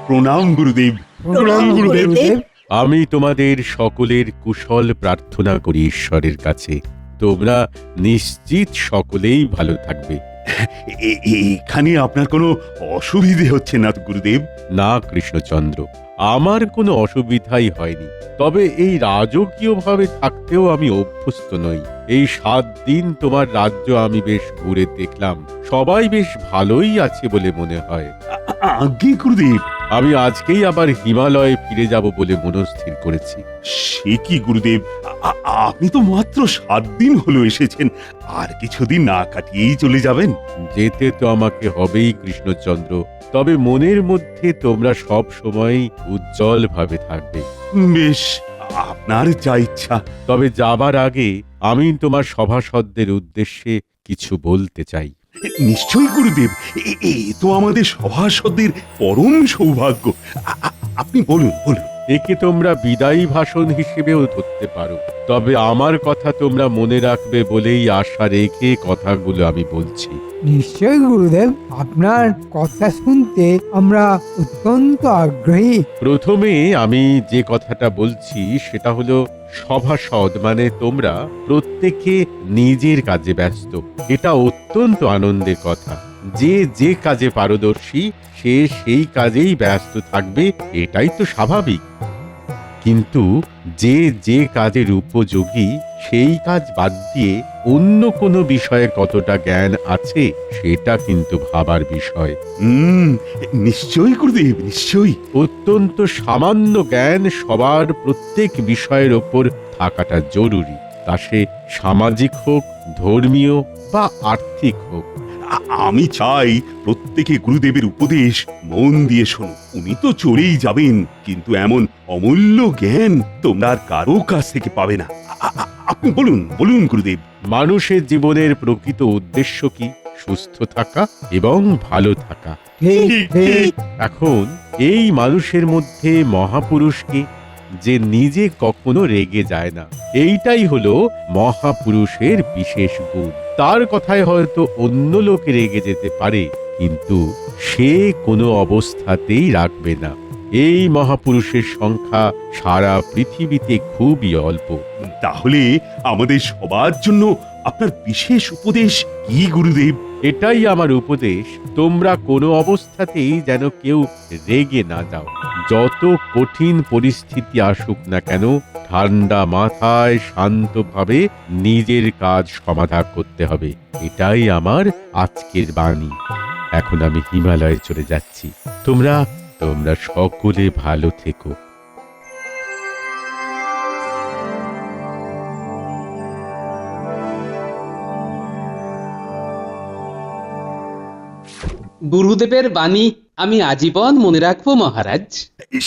প্রণাম গুরুদেব। প্রণাম গুরুদেব। আমি তোমাদের সকলের কুশল প্রার্থনা করি ঈশ্বরের কাছে। তোমরা নিশ্চিত সকলেই ভালো থাকবে। এখানে আপনার কোনো অসুবিধে হচ্ছে না তো গুরুদেব? না কৃষ্ণচন্দ্র, আমার কোনো অসুবিধাই হয়নি। তবে এই রাজকীয়ভাবে থাকতেও আমি অভ্যস্ত নই। এই 7 দিন তোমার রাজ্য আমি বেশ ঘুরে দেখলাম। সবাই বেশ ভালোই আছে বলে মনে হয়। আজ্ঞে গুরুদেব। আমি আজকেই আবার হিমালয়ে ফিরে যাব বলে মনস্থির করেছি। সে কি গুরুদেব, আপনি তো মাত্র 7 দিন হলো এসেছেন, আর কিছুদিন না কাটিয়েই চলে যাবেন? যেতে তো আমাকে হবেই কৃষ্ণচন্দ্র, তবে মনের মধ্যে তোমরা সব সময় উজ্জ্বল ভাবে থাকবে। বেশ, আপনার যা ইচ্ছা। তবে যাবার আগে আমি তোমার সভাসদদের উদ্দেশ্যে কিছু বলতে চাই। নিশ্চয়ই গুরুদেব, এ তো আমাদের সভাসদের পরম সৌভাগ্য। আপনি বলুন বলুন। একে তোমরা বিদায়ী ভাষণ হিসেবেও ধরতে পারো, তবে আমার কথা তোমরা মনে রাখবে বলেই আশা রেখে কথাগুলো আমি বলছি। নিশ্চয় গুরুদেব, আপনার কথা শুনতে আমরা অত্যন্ত আগ্রহী। প্রথমে আমি যে কথাটা বলছি সেটা হলো, সভাসদ মানে তোমরা প্রত্যেকে নিজের কাজে ব্যস্ত। এটা অত্যন্ত আনন্দের কথা। যে যে কাজে পারদর্শী সে সেই কাজেই ব্যস্ত থাকবে, এটাই তো স্বাভাবিক। কিন্তু যে যে কাজের উপযোগী সেই কাজ বাদ দিয়ে অন্য কোনো বিষয়ে কতটা জ্ঞান আছে সেটা কিন্তু ভাবার বিষয়। নিশ্চয়ই গুরুদেব, নিশ্চয়ই। অত্যন্ত সামান্য জ্ঞান সবার প্রত্যেক বিষয়ের ওপর থাকাটা জরুরি, তা সে সামাজিক হোক, ধর্মীয় বা আর্থিক হোক। আমি চাই প্রত্যেকে গুরুদেবের উপদেশ মন দিয়ে শোনো। উনি তো চলেই যাবেন, কিন্তু এমন অমূল্য জ্ঞান তোমরা আর কারো কাছ থেকে পাবে না। আপনি বলুন বলুন গুরুদেব। মানুষের জীবনের প্রকৃত উদ্দেশ্য কি? সুস্থ থাকা এবং ভালো থাকা। ঠিক ঠিক। এখন এই মানুষের মধ্যে মহাপুরুষকে, যে নিজে কখনো রেগে যায় না, এইটাই হলো মহাপুরুষের বিশেষ গুণ। তার কথায় হয়তো অন্য লোকে রেগে যেতে পারে, কিন্তু সে কোনো অবস্থাতেই রাখবে না। এই মহাপুরুষের সংখ্যা সারা পৃথিবীতে খুবই অল্প। তাহলে আমাদের সবার জন্য আপনার বিশেষ উপদেশ কি গুরুদেব? এটাই আমার উপদেশ, তোমরা কোনো অবস্থাতেই যেন কেউ রেগে না যাও। যত কঠিন পরিস্থিতি আসুক না কেন, ঠান্ডা মাথায় শান্তভাবে নিজের কাজ সমাধান করতে হবে। এটাই আমার আজকের বাণী। এখন আমি হিমালয়ে চলে যাচ্ছি। তোমরা সকলে ভালো থেকো। গুরুদেবের বাণী আমি আজীবন মনে রাখবো মহারাজ।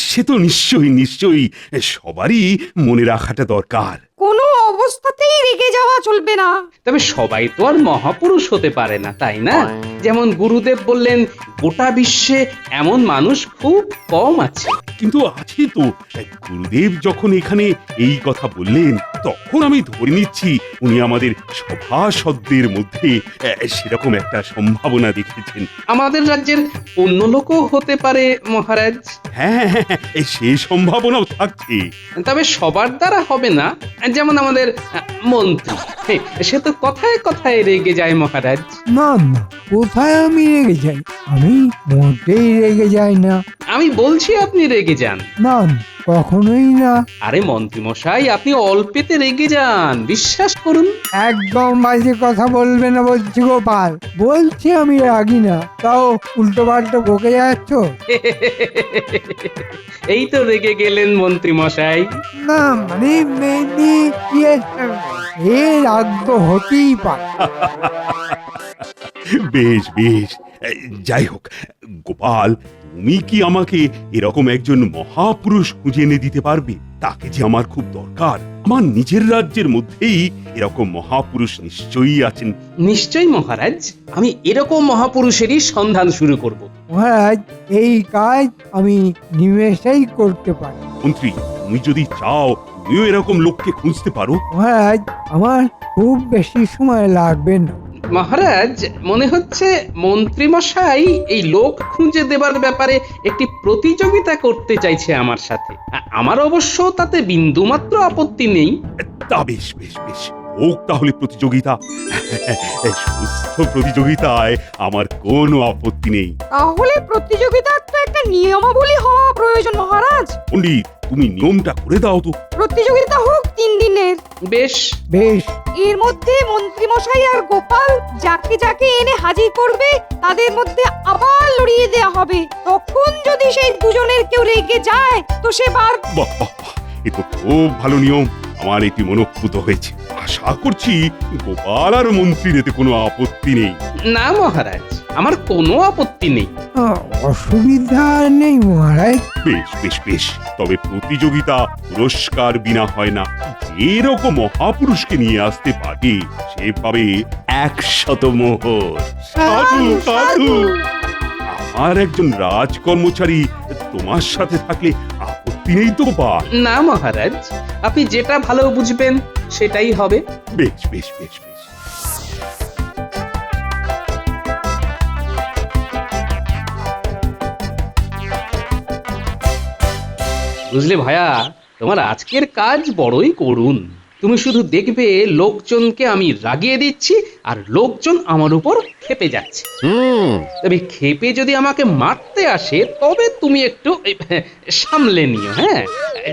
সে তো নিশ্চয়ই নিশ্চয়ই, সবারই মনে রাখাটা দরকার। কোনো অবস্থাতেই রেগে যাওয়া চলবে না। তবে সবাই তো আর মহাপুরুষ হতে পারে না, তাই না? যেমন গুরুদেব বললেন, গোটা বিশ্বে এমন মানুষ খুব কম আছে। কিন্তু আছে তো। গুরুদেব যখন এখানে এই কথা বললেন, তখন আমি ধরে নিচ্ছি উনি আমাদের সভাসদদের মধ্যে সেরকম একটা সম্ভাবনা দেখেছেন। আমাদের রাজ্যের অন্য লোকও হতে পারে মহারাজ। হ্যাঁ হ্যাঁ হ্যাঁ, সে সম্ভাবনাও থাকছে। তবে সবার দ্বারা হবে না। যেমন আমাদের মন্ত্রী, সে তো কথায় কথায় রেগে যায় মহারাজ। না না, কোথায় আমি রেগে যাই? আমি মোটেই রেগে যাই না। আমি বলছি আপনি রেগে যান। না না, কখনোই না। আরে মন্ত্রী মশাই, আপনি অল্পেতে রেগে যান, বিশ্বাস করুন। একদম বাজে কথা বলবে না বলছি গোপাল। বলছি আমি রাগি না, তাও উল্টো পাল্টো বকে যাচ্ছ। এই তো রেগে গেলেন মন্ত্রী মশাই। না মানে এ রাগ তো হতেই পারে। বেশ বেশ, যাই হোক গোপাল, তুমি কি আমাকে এরকম একজন মহাপুরুষ খুঁজে এনে দিতে পারবে? তাকে যে আমার খুব দরকার। আমার নিজের রাজ্যের মধ্যেই এরকম মহাপুরুষ নিশ্চয়ই আছেন। নিশ্চয়ই মহারাজ, আমি এরকম মহাপুরুষেরই সন্ধান শুরু করব। মহারাজ, এই কাজ আমি নিমেষেই করতে পারি। মন্ত্রী, তুমি যদি চাও তুমিও এরকম লোককে খুঁজতে পারো। মহারাজ, আমার খুব বেশি সময় লাগবে না। মহারাজ মনে হচ্ছে মন্ত্রী মশাই এই লোক খুঁজে দেবার ব্যাপারে একটি প্রতিযোগিতা করতে চাইছে আমার সাথে। আমার অবশ্য তাতে বিন্দুমাত্র আপত্তি নেই। তা বেশ বেশ বেশ হোক তাহলে প্রতিযোগিতা। সুস্থ প্রতিযোগিতায় আমার কোনো আপত্তি নেই। তাহলে প্রতিযোগিতার তো একটা নিয়মাবলী হওয়া প্রয়োজন মহারাজ। পণ্ডিত, তুমি নিয়মটা করে দাও তো। প্রতিযোগিতা হোক 3 দিনের। বেশ, বেশ, এর মধ্যে মন্ত্রী মশাই আর গোপাল যাকে যাকে এনে হাজির করবে তাদের মধ্যে আবার লড়িয়ে দেয়া হবে। তখন যদি সেই দুজনের কেউ রেগে যায় তো সে বার। বাহ বাহ বাহ, এ তো খুব ভালো নিয়ম। আমার এটি মনোপ্রুত হয়েছে। আশা করছি গোপাল আর মন্ত্রীর এতে কোনো আপত্তি নেই। না মহারাজ, আমার কোনো আপত্তি নেই। অসুবিধা নেই মহারাজ। বেশ বেশ বেশ, তবে প্রতিযোগিতা পুরস্কার বিনা হয় না। যেরকম মহাপুরুষকে নিয়ে আসতে পারে সে পাবে 100 মোহর। সাধু সাধু। আমার একজন রাজকর্মচারী তোমার সাথে থাকলে আপত্তি নেই তো বা? না মহারাজ, আপনি যেটা ভালো বুঝবেন সেটাই হবে। বেশ বেশ বেশ বেশ। বুঝলে ভায়া, তোমার আজকের কাজ বড়ই করুণ। তুমি শুধু দেখবে লোকজনকে আমি রাগিয়ে দিচ্ছি আর লোকজন আমার উপর ক্ষেপে যাচ্ছে। তবে ক্ষেপে যদি আমাকে মারতে আসে তবে তুমি একটু সামলে নিও। হ্যাঁ,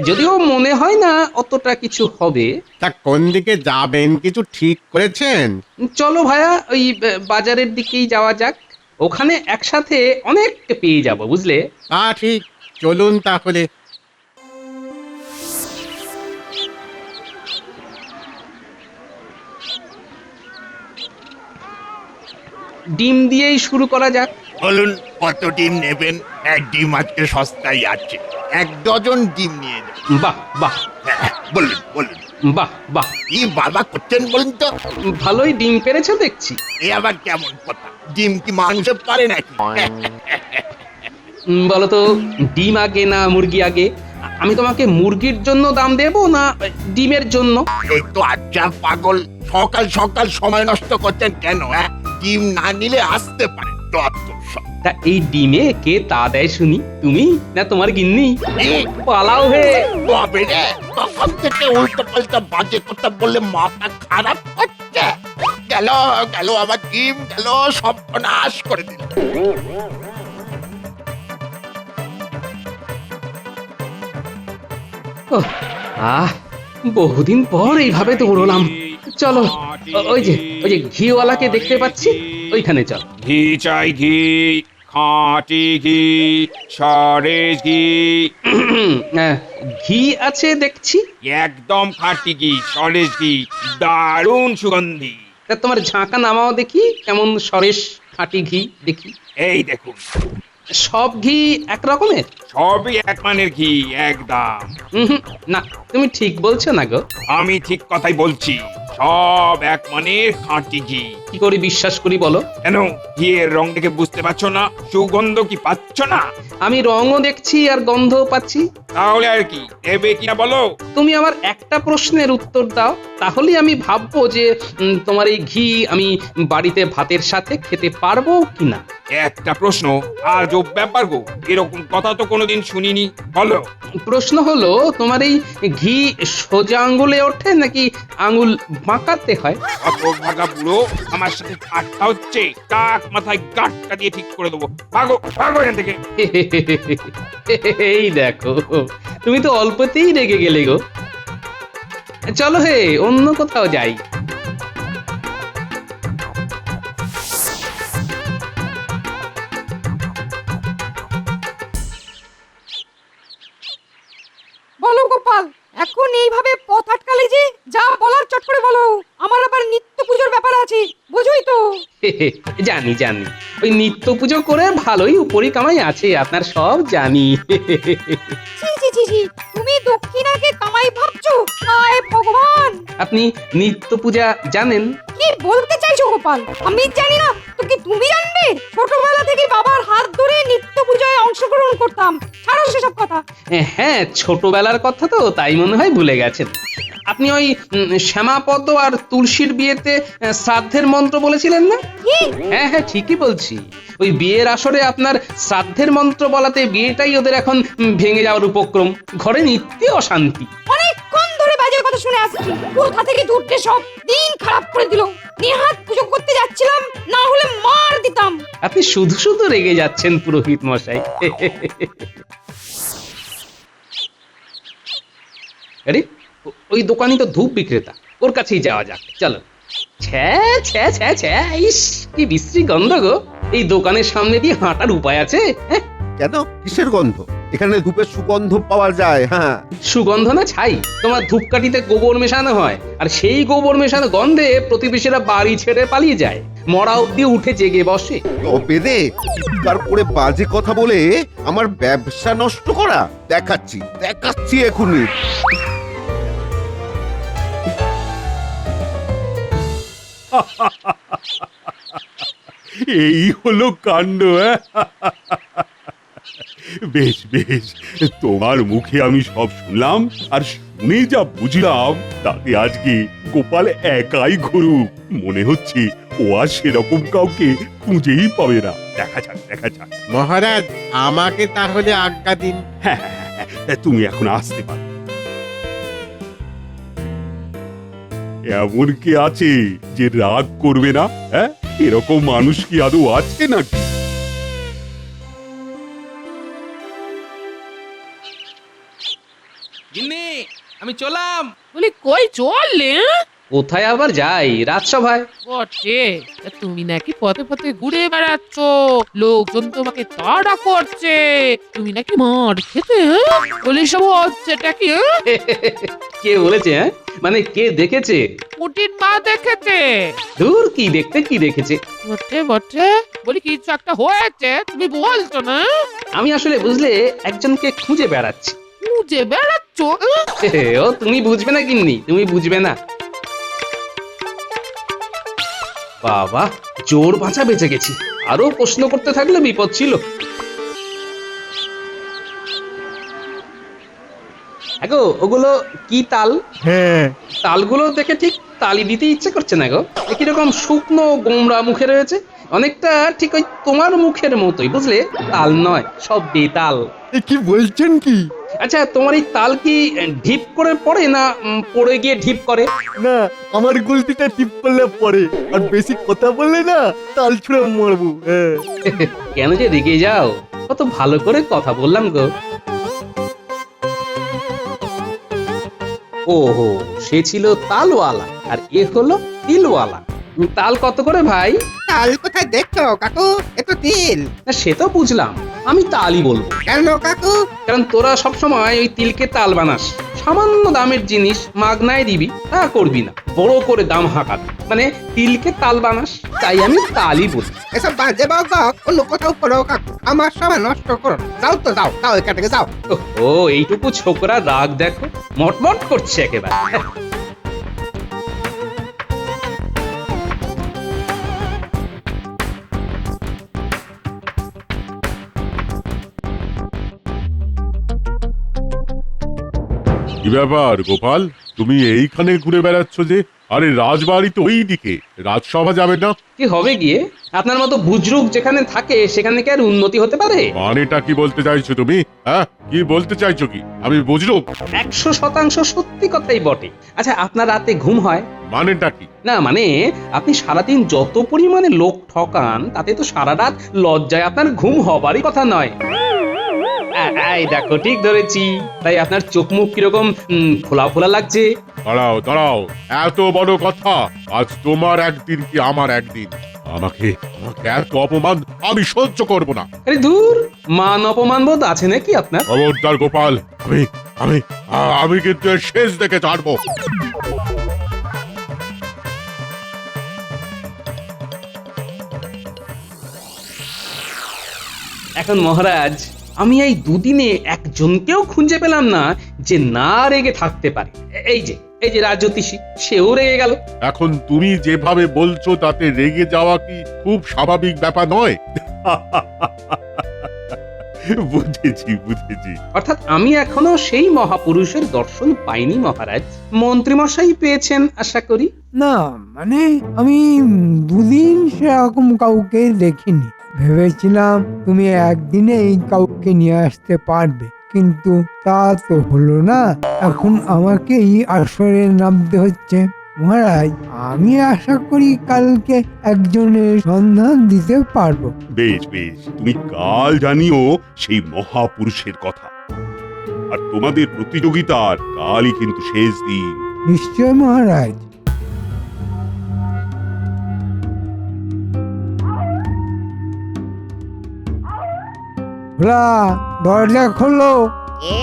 যদিও মনে হয় না অতটা কিছু হবে। তা কোন দিকে যাবেন কিছু ঠিক করেছেন? চলো ভায়া, ওই বাজারের দিকেই যাওয়া যাক। ওখানে একসাথে অনেক পেয়ে যাব, বুঝলে। ঠিক, চলুন তাহলে। ডিম দিয়েই শুরু করা যাক। বলুন কত ডিম নেবেন? এক ডিম আজকে সস্তায় আছে, 1 ডজন ডিম নিয়ে যান। বাহ বাহ বলুন বলুন, বাহ বাহ, কি বাবা করছেন বলুন তো? ভালোই ডিম পেরেছো দেখছি। এ আবার কেমন কথা? ডিম কি মানুষে পারে নাকি? বলো তো, ডিম আগে না মুরগি আগে? আমি তোমাকে মুরগির জন্য দাম দেব না ডিমের জন্য? এই তো আচ্ছা পাগল, সকাল সকাল সময় নষ্ট করছেন কেন? ডিম না নিলে আসতে পারে। তা এই ডিমে কে তা দেয় শুনি? তুমি না তোমার গিন্নি? পালাও হে। তবে রে, তখন থেকে উল্টো পাল্টা বাজে কথা বললে মাথা খারাপ হচ্ছে। গেল গেল আমার ডিম গেল, সব নাশ করে দিল। বহুদিন পর এইভাবে দৌড়লাম। চলো, ওই যে ঘিওয়ালাকে দেখতে পাচ্ছি, ওইখানে চল। ঘি চাই, ঘি, খাঁটি ঘি, সরেস ঘি। ঘি আছে দেখছি। একদম খাঁটি ঘি, সরেস ঘি, দারুণ সুগন্ধি। তা তোমার ঝাঁকা নামাও দেখি, কেমন সরেস খাঁটি ঘি দেখি। এই দেখুন, সব ঘি এক রকমের? সবই এক মানের ঘি, এক দাম। না, তুমি ঠিক বলছো না গো। আমি ঠিক কথাই বলছি, সব এক মানের খাঁটি ঘি। কি করে বিশ্বাস করি বলো? কেন, ঘিয়ের রং দেখে বুঝতে পারছো না? সুগন্ধ কি পাচ্ছ না? আমি রঙও দেখছি আর গন্ধও পাচ্ছি। তাহলে আর কি নেবে কিনা বলো? তুমি আমার একটা প্রশ্নের উত্তর দাও, তাহলেই আমি ভাববো যে তোমার এই ঘি আমি বাড়িতে ভাতের সাথে খেতে পারবো কিনা। একটা প্রশ্ন, আজব ব্যাপার গো, এরকম কথা তো কোনোদিন শুনিনি। বলো। প্রশ্ন হলো, তোমার এই ঘি সোজা আঙ্গুলে ওঠে নাকি আঙ্গুল বাঁকাতে হয়? অত ভাগা বুড়ো, আমার সাথে ঠাট্টা হচ্ছে। টাক মাথায় গাঁটটা দিয়ে ঠিক করে দেবো। ভাগো ভাগো এখান থেকে। এই দেখো, তুমি তো অল্পতেই রেগে গেলে গো। চলো হে, অন্য কোথাও যাই। বলো গোপাল, এখন এইভাবে পথ আটকালে যে, যা বলার চট করে বলো। আমার আবার নিত্য পুজোর ব্যাপার আছে, বুঝোই তো। জানি জানি, ওই নিত্য পুজো করে ভালোই উপরি কামাই আছে আপনার, সব জানি। ছি ছি ছি ছি, তুমি দক্ষিণাকে কামাই ভাবছো? হায় ভগবান! আপনি নিত্য পূজা জানেন? কি বলতে চাইছো গোপাল? আমি জানি না তো কি তুমি জানবে? ছোটবেলা থেকে বাবার হাত ধরে নিত্য পূজায় অংশগ্রহণ করতাম। ছাড়ো সেসব কথা। হ্যাঁ, ছোটবেলার কথা তো, তাই মনে হয় ভুলে গেছেন। আপনি ওই শ্যামাপদ আর তুলসীর বিয়েতে শ্রাদ্ধের মন্ত্র বলেছিলেন না? হ্যাঁ হ্যাঁ, ঠিকই বলছি। ওই বিয়ের আসরে আপনার শ্রাদ্ধের মন্ত্র বলাতে বিয়েটাই ওদের এখন ভেঙে যাওয়ার উপক্রম। ঘরে নিত্য অশান্তি। অনেকক্ষণ ধরে বাজে কথা শুনে আসছি, কোথা থেকে দুধটে সব দিন খারাপ করে দিল। নেহাত পুজো করতে যাচ্ছিলাম, না হলে মার দিতাম। আপনি শুধু শুধু রেগে যাচ্ছেন পুরোহিত মশাই। আরে ওই দোকানি তো ধূপ বিক্রেতা, ওর কাছেই যাওয়া যাক, চলো। ছ্যা ছ্যা ছ্যা ছ্যা, ইস কি বিশ্রী গন্ধ গো। এই দোকানের সামনে দিয়ে হাঁটার উপায় আছে? হ্যাঁ, কেন কিসের গন্ধ? এখানে ধূপের সুগন্ধ পাওয়া যায়। হ্যাঁ, সুগন্ধ না ছাই। তোমার ধূপকাঠিতে গোবর মেশানো হয়, আর সেই গোবর মেশানো গন্ধে প্রতিবেশীরা বাড়ি ছেড়ে পালিয়ে যায়, মরা অব্দি উঠে জেগে বসে। তবে রে, চিৎকার করে বাজে কথা বলে আমার ব্যবসা নষ্ট করা? দেখাচ্ছি দেখাচ্ছি এখনই। এই হলো কাণ্ড। বেশ বেশ, তোমার মুখে আমি সব শুনলাম, আর শুনে যা বুঝলাম তাতে আজকে গোপাল একাই ঘুরুক। মনে হচ্ছে ও আর সেরকম কাউকে খুঁজেই পাবে না। দেখা যাক দেখা যাক। মহারাজ, আমাকে তাহলে আজ্ঞা দিন। হ্যাঁ, তুমি এখন আসতে পারো। এমন কি আছে যে রাগ করবে না? হ্যাঁ, এরকম মানুষ কি আদৌ আছে নাকি? গিন্নি, আমি চলাম। বলি কই চললে? কোথায় আবার যাই? রাজসভায়। বটে, তা তুমি নাকি পথে পথে ঘুরে বেড়াচ্ছ, লোকজন তোমাকে তাড়া করছে, তুমি নাকি মার খেতে। বলি সব হচ্ছেটা কি? কে বলেছে? হ্যাঁ, মানে কে দেখেছে? পুটির মা দেখেছে। দূর, কি দেখতে, কি দেখেছে? বটে বটে, বলি কিছু একটা হয়েছে, তুমি বলছো না? আমি আসলে বুঝলে একজনকে খুঁজে বেড়াচ্ছি। খুঁজে বেড়াচ্ছ? ও তুমি বুঝবে না গিন্নি, তুমি বুঝবে না। বাবা, জোর বাঁচা বেঁচে গেছি। আরো প্রশ্ন করতে থাকলে বিপদ ছিল। গো, ওগুলো কি তাল? হ্যাঁ, তালগুলো দেখে ঠিক তালি দিতে ইচ্ছে করছে না গো। কিরকম শুকনো গোমরা মুখে রয়েছে, অনেকটা ঠিক ওই তোমার মুখের মতোই, বুঝলে? তাল নয়, সব বেতাল। কি বলছেন কি? আচ্ছা, তোমার এই তাল কি ঢিপ করে পড়ে না পড়ে গিয়ে ঢিপ করে? না, আমার গুলতিটা টিপ করলে পরে, আর বেশি কথা বললে না তাল ছুঁড়ে মারবো। কেন যে রেগে যাও? কত ভালো করে কথা বললাম গো। ওহো, সে ছিল তালওয়ালা, আর এ হলো তিলওয়ালা। তাল কত করে ভাই? তাল কোথায় দেখছো কাকু? এ তো তিল। না, সে তো বুঝলাম, আমি তালই বলবো। কেন কাকু? কারণ তোরা সবসময় ওই তিলকে তাল বানাস। সামান্য দামের জিনিস মাগনায় দিবি, তা করবি না, বড় করে দাম হাঁকাবি। মানে তিলকে তাল বানাস, তাই আমি তালই বলি। এসব বাজে বক অন্য কোথাও করো কাকু, আমার সময় নষ্ট করো না। যাও তো যাও, যাও এখান থেকে যাও। ও, এইটুকু ছোকরা রাগ দেখো, মটমট করছে একেবারে। কি ব্যাপার গোপাল, তুমি এইখানে ঘুরে বেড়াচ্ছ যে? আরে রাজবাড়ি তো ওই দিকে, রাজসভা যাবে না? কি হবে গিয়ে? আপনার মতো বুজরুক যেখানে থাকে সেখানে কি আর উন্নতি হতে পারে? মানেটা কি বলতে চাইছো তুমি? হ্যাঁ, কি বলতে চাইছো কি? আমি বুঝলো 100% সত্যি কথাই বটে। আচ্ছা, আপনার রাতে ঘুম হয়? মানেটা কি? না মানে, আপনি সারাদিন যত পরিমাণে লোক ঠকান, তাতে তো সারা রাত লজ্জায় আপনার ঘুম হবারই কথা নয়। এই দেখো, ঠিক ধরেছি। তাই আপনার চোখ মুখ কিরকম ফোলা ফোলা লাগছে। দাঁড়াও দাঁড়াও, এত বড় কথা? আজ তোমার একদিন কি আমার একদিন? আমাকে আমাকে এত অপমান আমি সহ্য করব না। আরে দূর, মান অপমান বোধ আছে নাকি আপনার? খবরদার গোপাল, আমি আমি আমি কিন্তু এর শেষ দেখে ছাড়বো। এখন মহারাজ, আমি এই দুদিনে একজনকেও খুঁজে পেলাম না যে না রেগে থাকতে পারে। এই যে রাজজ্যোতিষী, সেও রেগে গেল। এখন তুমি যেভাবে বলছো তাতে রেগে যাওয়া কি খুব স্বাভাবিক ব্যাপার নয়? বুঝেছি বুঝেছি। অর্থাৎ আমি এখনো সেই মহাপুরুষের দর্শন পাইনি মহারাজ। মন্ত্রীমশাই পেয়েছেন আশা করি। না মানে আমি দুদিন সেরকম কাউকে দেখিনি। ভেবেছিলাম তুমি একদিনেই কাউকে নিয়ে আসতে পারবে, কিন্তু তা তো হলো না। এখন আমাকেই আসরে নামতে হচ্ছে। মহারাজ, আমি আশা করি কালকে একজনের সন্ধান দিতে পারবো। বেশ বেশ, তুমি কাল জানিও সেই মহাপুরুষের কথা। আর তোমাদের প্রতিযোগিতার কালই কিন্তু শেষ দিন। নিশ্চয় মহারাজ। ভোলা, দরজা খোলো। কে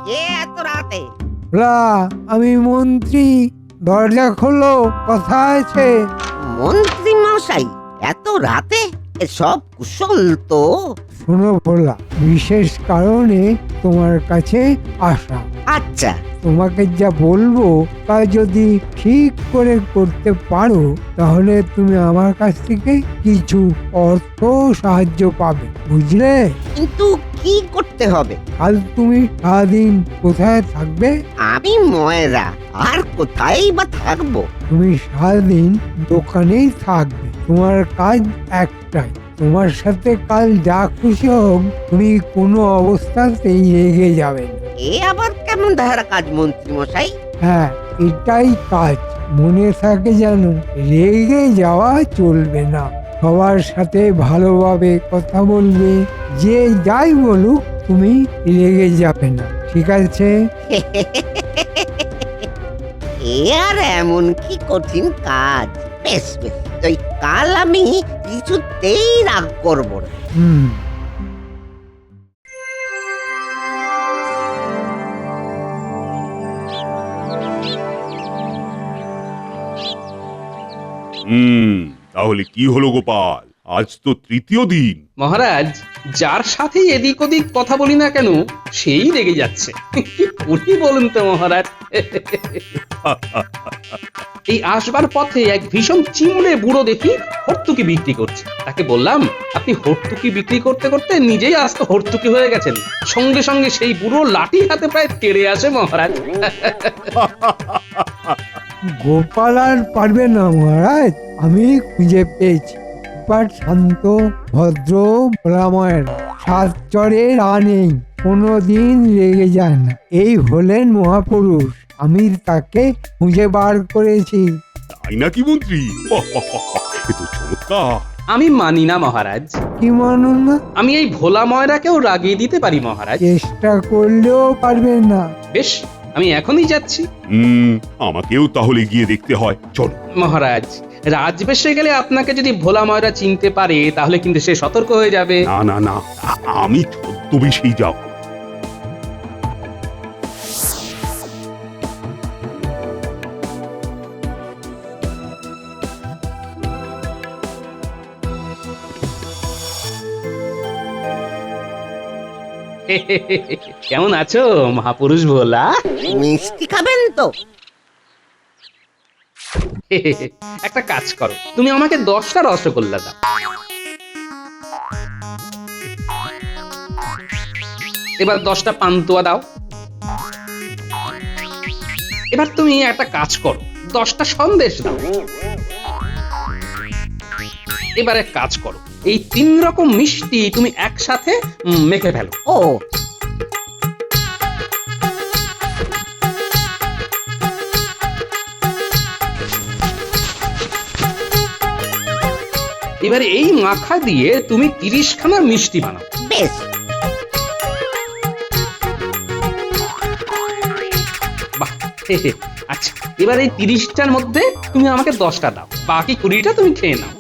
কে এত রাতে? ভোলা, আমি মন্ত্রী, দরজা খোলো, কথা আছে। মন্ত্রী মশাই এত রাতে? সব কুশল তো? শোনো ভোলা, বিশেষ কারণে তোমার কাছে আসা। আচ্ছা, তোমাকে যা বলবো তা যদি ঠিক করে করতে পারো তাহলে তুমি আমার কাছ থেকে কিছু অর্থ সাহায্য পাবে, বুঝলে? কিন্তু কি করতে হবে? কাল তুমি সারাদিন কোথায় থাকবে? আমি ময়রা, আর কোথায় বা থাকবো? তুমি সারাদিন দোকানেই থাকবে। তোমার কাজ একটাই, তোমার সাথে কাল যা খুশি হোক তুমি কোনো অবস্থাতেই রেগে যাবে না। এ আবার কেমন ধারা কাজ মন্ত্রী মশাই? হ্যাঁ, এটাই কাজ। মনে থাকে যেন রেগে যাওয়া চলবে না। সবার সাথে ভালোভাবে কথা বলবে, যে যাই বলুক তুমি রেগে যাবে না, ঠিক আছে? এ আর এমন কি কঠিন কাজ? বেশ বেশ, ওই কাল আমি কিছুতেই রাগ করবো না। হুম। তাহলে কি হলো গোপাল, আজ তো তৃতীয় দিন। মহারাজ, যার সাথে এদিক ওদিক কথা বলি না কেন সেই রেগে যাচ্ছে। কি করি বলুন তো মহারাজ। এই আসবার পথে এক ভীষণ চিমড়ে বুড়ো দেখি হর্তুকি বিক্রি করছে। তাকে বললাম, আপনি হর্তুকি বিক্রি করতে করতে নিজেই আস্ত হর্তুকি হয়ে গেছেন। সঙ্গে সঙ্গে সেই বুড়ো লাঠি হাতে প্রায় তেড়ে আসে মহারাজ। গোপাল আর পারবে না মহারাজ, আমি খুঁজে পেয়েছি। গোপাল শান্ত, ভদ্র, ভোলাময়ের, সাত চরে রা নেই, কোনোদিন রেগে যায় না। এই হলেন মহাপুরুষ, আমি তাকে খুঁজে বার করেছি। তাই নাকি মন্ত্রী? এ তো চমৎকার। আমি মানি না মহারাজ। কি মানুন না? আমি এই ভোলা ময়রাকেও রাগিয়ে দিতে পারি মহারাজ। চেষ্টা করলেও পারবে না। বেশ, আমি এখনই যাচ্ছি। আমাকেও তাহলে গিয়ে দেখতে হয়, চলো। মহারাজ, রাজবেশে গেলে আপনাকে যদি ভোলা ময়রা চিনতে পারে তাহলে কিন্তু সে সতর্ক হয়ে যাবে। না না না, আমি ছদ্মবেশেই যাব। কেমন আছো মহাপুরুষ ভোলা? মিষ্টি খাবেন তো? একটা কাজ করো, তুমি আমাকে 10টা রসগোল্লা দাও। এবার 10টা পান্তুয়া দাও। এবার তুমি একটা কাজ করো, 10টা সন্দেশ দাও। এবার এক কাজ করো, এই 3 রকম মিষ্টি তুমি একসাথে মেখে ফেলো। ও, এবারে এই মাখা দিয়ে তুমি 30খানা মিষ্টি বানাও। বেশ। বাহ, আচ্ছা, এবার এই 30টার মধ্যে তুমি আমাকে 10টা দাও, বাকি 20টা তুমি খেয়ে নাও।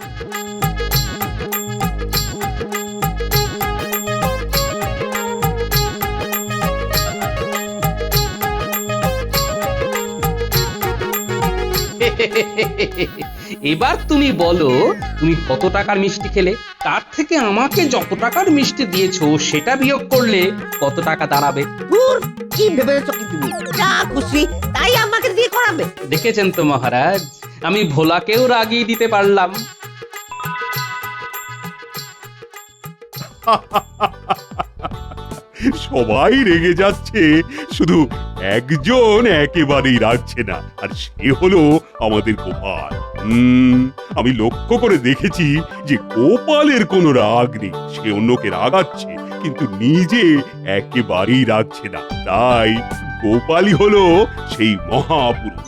এবার তুমি বলো, তুমি কত টাকার মিষ্টি খেলে? তার থেকে আমাকে যত টাকার মিষ্টি দিয়েছো সেটা বিয়োগ করলে কত টাকা দাঁড়াবে? দূর, কি ভেবেছো কি তুমি? যা খুশি তাই আমাকে দিয়ে করাবে? দেখেছেন তো মহারাজ, আমি ভোলাকেও রাগিয়ে দিতে পারলাম। সবাই রেগে যাচ্ছে, শুধু একজন একেবারেই রাগছে না, আর সে হলো আমাদের গোপাল। আমি লক্ষ্য করে দেখেছি যে গোপালের কোনো রাগ নেই, সে অন্যকে রাগাচ্ছে কিন্তু নিজে একেবারেই রাগছে না। তাই গোপালই হলো সেই মহাপুরুষ।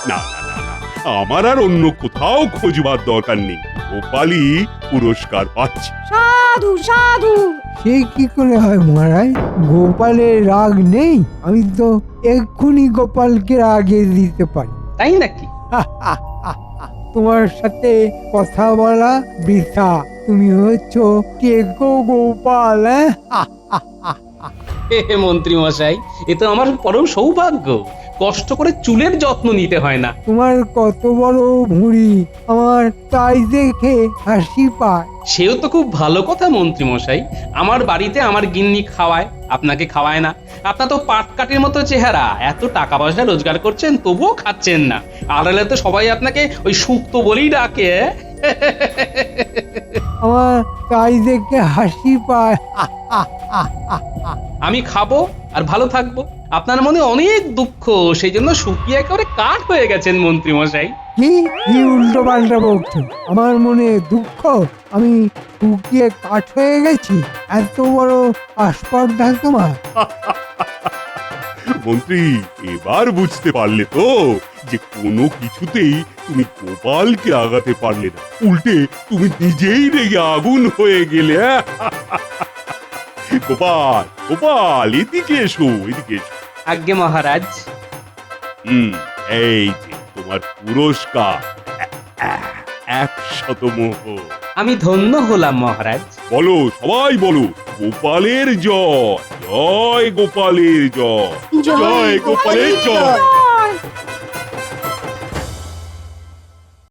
না না না না, আমার আর অন্য কোথাও খোঁজবার দরকার নেই, গোপালই পুরস্কার পাচ্ছে। সাধু সাধু। সে কি করে হয় মহারাজ? গোপালের রাগ নেই? আমি তো এক্ষুনি গোপালকে রাগিয়ে দিতে পারি। তাই নাকি? তোমার সাথে কথা বলা বৃথা। তুমি হচ্ছ টেকো গোপাল। মন্ত্রী মশাই, এ তো আমার পরম সৌভাগ্য। কষ্ট করে চুলের যত্ন নিতে হয় না। তোমার কত বড় ভুঁড়ি, আমার তাই দেখে হাসি পায়। সেও তো খুব ভালো কথা মন্ত্রী মশাই। আমার বাড়িতে আমার গিন্নি খাওয়ায়, আপনাকে খাওয়ায় না। আপনার তো পাটকাঠির মতো চেহারা, এত টাকা পয়সা রোজগার করছেন তবুও খাচ্ছেন না। আড়ালে তো সবাই আপনাকে ওই শুক্তো বলেই ডাকে। আমার তাই দেখে হাসি পায়। আমি খাবো আর ভালো থাকবো। আপনার মনে অনেক দুঃখ, সেই জন্য শুকিয়ে একেবারে কাঠ হয়ে গেছেন মন্ত্রী মশাই। কি উল্টো পাল্টা বকছো? আমার মনে দুঃখ? আমি শুকিয়ে কাঠ হয়ে গেছি? এত বড় আস্পর্ধা তোমার? মন্ত্রী, এবার বুঝতে পারলে তো যে কোনো কিছুতেই তুমি গোপালকে আগাতে পারলে না, উল্টে তুমি নিজেই রেগে আগুন হয়ে গেলে। গোপাল, গোপাল, এদিকে এসো, এদিকে এসো। আজ্ঞে মহারাজ। এই যে তোমার পুরস্কার, 100 মোহর। আমি ধন্য হলাম মহারাজ। বলো, সবাই বলো, গোপালের জয়, জয় গোপালের জয়, জয় গোপালের জয়।